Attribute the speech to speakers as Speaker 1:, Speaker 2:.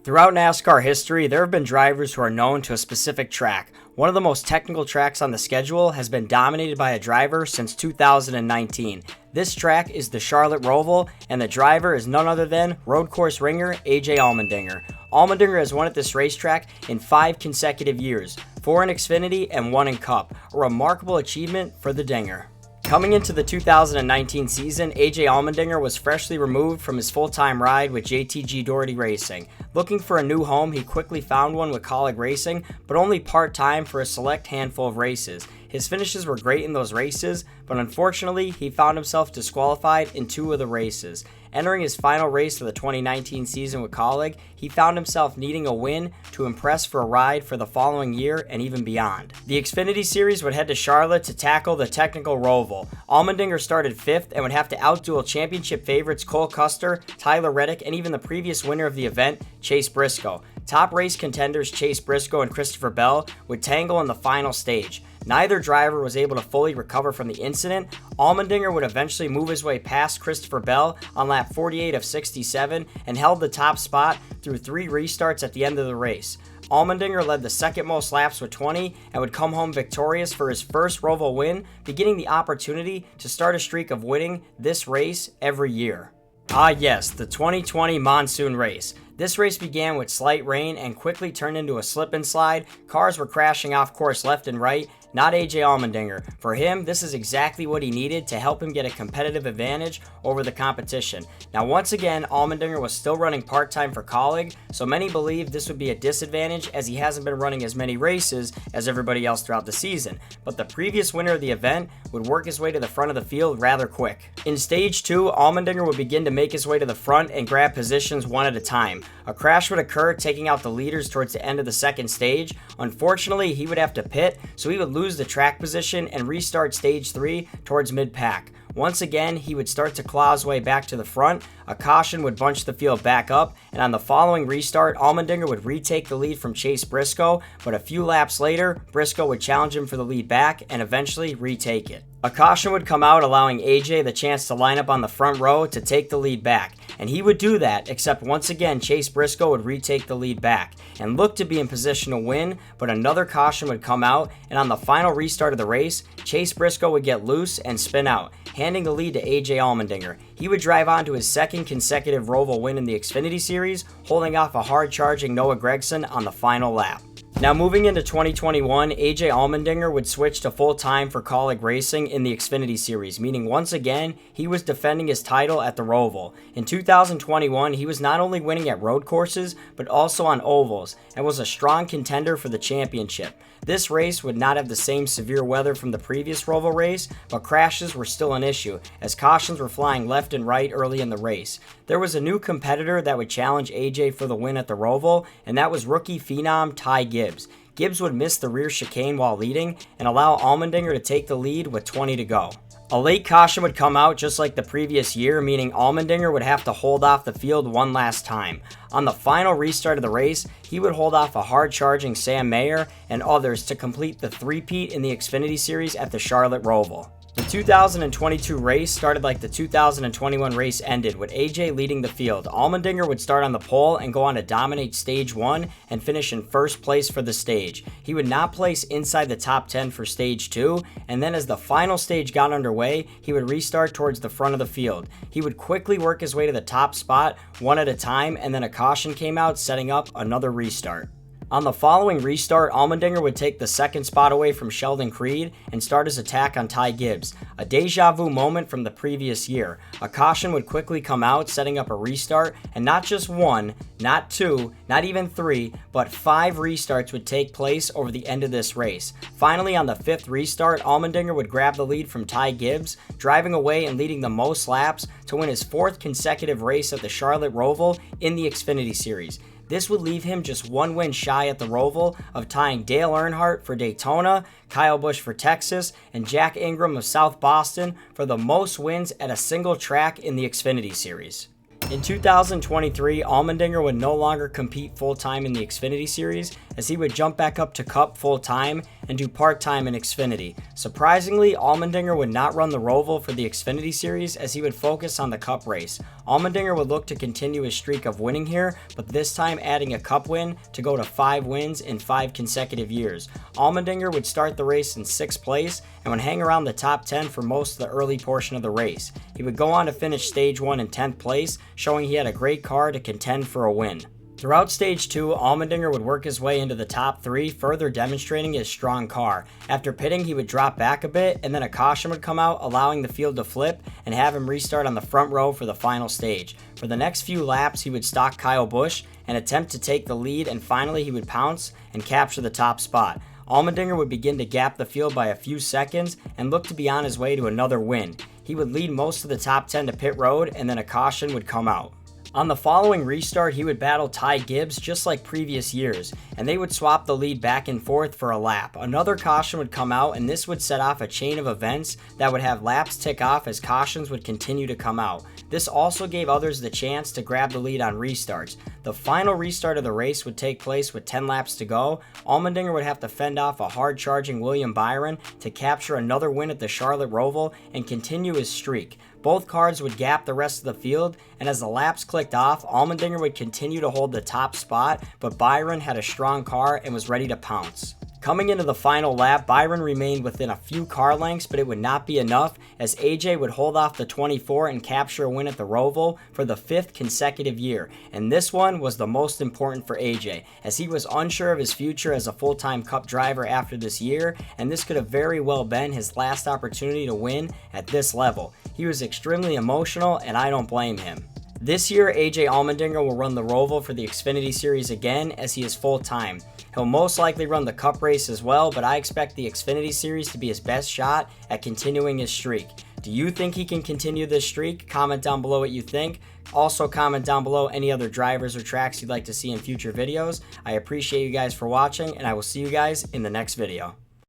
Speaker 1: Throughout NASCAR history, there have been drivers who are known to a specific track. One of the most technical tracks on the schedule has been dominated by a driver since 2019. This track is the Charlotte Roval, and the driver is none other than road course ringer AJ Allmendinger. Allmendinger has won at this racetrack in 5 consecutive years, 4 in Xfinity and 1 in Cup, a remarkable achievement for the Dinger. Coming into the 2019 season, AJ Allmendinger was freshly removed from his full-time ride with JTG Doherty Racing. Looking for a new home, he quickly found one with Colleague Racing, but only part-time for a select handful of races. His finishes were great in those races, but unfortunately, he found himself disqualified in 2 of the races. Entering his final race of the 2019 season with Colleague, he found himself needing a win to impress for a ride for the following year and even beyond. The Xfinity Series would head to Charlotte to tackle the technical Roval. Allmendinger started 5th and would have to outduel championship favorites Cole Custer, Tyler Reddick, and even the previous winner of the event, Chase Briscoe. Top race contenders Chase Briscoe and Christopher Bell would tangle in the final stage. Neither driver was able to fully recover from the incident. Allmendinger would eventually move his way past Christopher Bell on lap 48 of 67 and held the top spot through 3 restarts at the end of the race. Allmendinger led the second most laps with 20 and would come home victorious for his first Roval win, beginning the opportunity to start a streak of winning this race every year. Ah yes, the 2020 monsoon race. This race began with slight rain and quickly turned into a slip and slide. Cars were crashing off course left and right. Not AJ Allmendinger. For him, this is exactly what he needed to help him get a competitive advantage over the competition. Now once again, Allmendinger was still running part-time for Colleague, so many believe this would be a disadvantage as he hasn't been running as many races as everybody else throughout the season. But the previous winner of the event would work his way to the front of the field rather quick. In stage 2, Allmendinger would begin to make his way to the front and grab positions one at a time. A crash would occur, taking out the leaders towards the end of the second stage. Unfortunately, he would have to pit, so he would lose the track position and restart stage 3 towards mid-pack. Once again, he would start to claw his way back to the front. A caution would bunch the field back up, and on the following restart, Allmendinger would retake the lead from Chase Briscoe, but a few laps later, Briscoe would challenge him for the lead back and eventually retake it. A caution would come out, allowing AJ the chance to line up on the front row to take the lead back, and he would do that, except once again Chase Briscoe would retake the lead back and look to be in position to win, but another caution would come out, and on the final restart of the race, Chase Briscoe would get loose and spin out, handing the lead to AJ Allmendinger. He would drive on to his second consecutive Roval win in the Xfinity Series, holding off a hard-charging Noah Gragson on the final lap. Now moving into 2021, AJ Allmendinger would switch to full-time for Colleague Racing in the Xfinity Series, meaning once again, he was defending his title at the Roval. In 2021, he was not only winning at road courses, but also on ovals, and was a strong contender for the championship. This race would not have the same severe weather from the previous Roval race, but crashes were still an issue, as cautions were flying left and right early in the race. There was a new competitor that would challenge AJ for the win at the Roval, and that was rookie phenom Ty Gibbs. Gibbs would miss the rear chicane while leading and allow Allmendinger to take the lead with 20 to go. A late caution would come out just like the previous year, meaning Allmendinger would have to hold off the field one last time. On the final restart of the race, he would hold off a hard-charging Sam Mayer and others to complete the three-peat in the Xfinity Series at the Charlotte Roval. The 2022 race started like the 2021 race ended, with AJ leading the field. Allmendinger would start on the pole and go on to dominate stage 1 and finish in first place for the stage. He would not place inside the top 10 for stage 2, and then as the final stage got underway, he would restart towards the front of the field. He would quickly work his way to the top spot one at a time, and then a caution came out, setting up another restart. On the following restart, Allmendinger would take the second spot away from Sheldon Creed and start his attack on Ty Gibbs, a deja vu moment from the previous year. A caution would quickly come out, setting up a restart, and not just 1, not 2, not even 3, but 5 restarts would take place over the end of this race. Finally, on the 5th restart, Allmendinger would grab the lead from Ty Gibbs, driving away and leading the most laps to win his 4th consecutive race at the Charlotte Roval in the Xfinity Series. This would leave him just 1 win shy at the Roval of tying Dale Earnhardt for Daytona, Kyle Busch for Texas, and Jack Ingram of South Boston for the most wins at a single track in the Xfinity Series. In 2023, Allmendinger would no longer compete full-time in the Xfinity Series, as he would jump back up to Cup full-time and do part-time in Xfinity. Surprisingly, Allmendinger would not run the Roval for the Xfinity Series as he would focus on the Cup race. Allmendinger would look to continue his streak of winning here, but this time adding a Cup win to go to 5 wins in 5 consecutive years. Allmendinger would start the race in 6th place and would hang around the top 10 for most of the early portion of the race. He would go on to finish stage 1 in 10th place, showing he had a great car to contend for a win. Throughout stage 2, Allmendinger would work his way into the top 3, further demonstrating his strong car. After pitting, he would drop back a bit, and then a caution would come out, allowing the field to flip and have him restart on the front row for the final stage. For the next few laps, he would stalk Kyle Busch and attempt to take the lead, and finally he would pounce and capture the top spot. Allmendinger would begin to gap the field by a few seconds and look to be on his way to another win. He would lead most of the top 10 to pit road, and then a caution would come out. On the following restart, he would battle Ty Gibbs just like previous years, and they would swap the lead back and forth for a lap. Another caution would come out, and this would set off a chain of events that would have laps tick off as cautions would continue to come out. This also gave others the chance to grab the lead on restarts. The final restart of the race would take place with 10 laps to go. Allmendinger would have to fend off a hard-charging William Byron to capture another win at the Charlotte Roval and continue his streak. Both cars would gap the rest of the field, and as the laps clicked off, Allmendinger would continue to hold the top spot, but Byron had a strong car and was ready to pounce. Coming into the final lap, Byron remained within a few car lengths, but it would not be enough as AJ would hold off the 24 and capture a win at the Roval for the 5th consecutive year. And this one was the most important for AJ as he was unsure of his future as a full-time Cup driver after this year, and this could have very well been his last opportunity to win at this level. He was extremely emotional, and I don't blame him. This year, AJ Allmendinger will run the Roval for the Xfinity Series again as he is full-time. He'll most likely run the Cup race as well, but I expect the Xfinity Series to be his best shot at continuing his streak. Do you think he can continue this streak? Comment down below what you think. Also comment down below any other drivers or tracks you'd like to see in future videos. I appreciate you guys for watching, and I will see you guys in the next video.